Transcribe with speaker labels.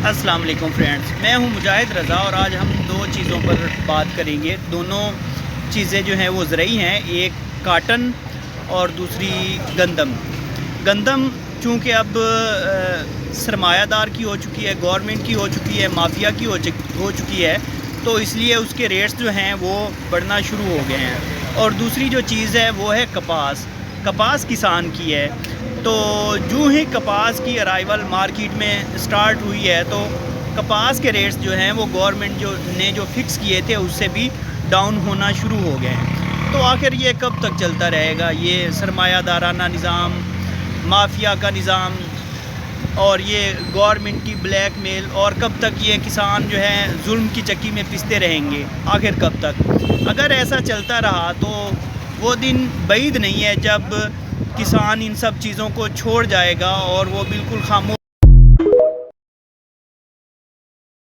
Speaker 1: السلام علیکم فرینڈز، میں ہوں مجاہد رضا اور آج ہم دو چیزوں پر بات کریں گے۔ دونوں چیزیں جو ہیں وہ زرعی ہیں، ایک کاٹن اور دوسری گندم۔ گندم چونکہ اب سرمایہ دار کی ہو چکی ہے، گورنمنٹ کی ہو چکی ہے، مافیا کی ہو چکی ہے، تو اس لیے اس کے ریٹس جو ہیں وہ بڑھنا شروع ہو گئے ہیں۔ اور دوسری جو چیز ہے وہ ہے کپاس۔ کپاس کسان کی ہے، تو جو ہی کپاس کی ارائیول مارکیٹ میں سٹارٹ ہوئی ہے تو کپاس کے ریٹس جو ہیں وہ گورنمنٹ نے جو فکس کیے تھے اس سے بھی ڈاؤن ہونا شروع ہو گئے ہیں۔ تو آخر یہ کب تک چلتا رہے گا، یہ سرمایہ دارانہ نظام، مافیا کا نظام اور یہ گورنمنٹ کی بلیک میل، اور کب تک یہ کسان جو ہے ظلم کی چکی میں پستے رہیں گے؟ آخر کب تک؟ اگر ایسا چلتا رہا تو وہ دن بعید نہیں ہے جب کسان ان سب چیزوں کو چھوڑ جائے گا اور وہ بالکل خاموش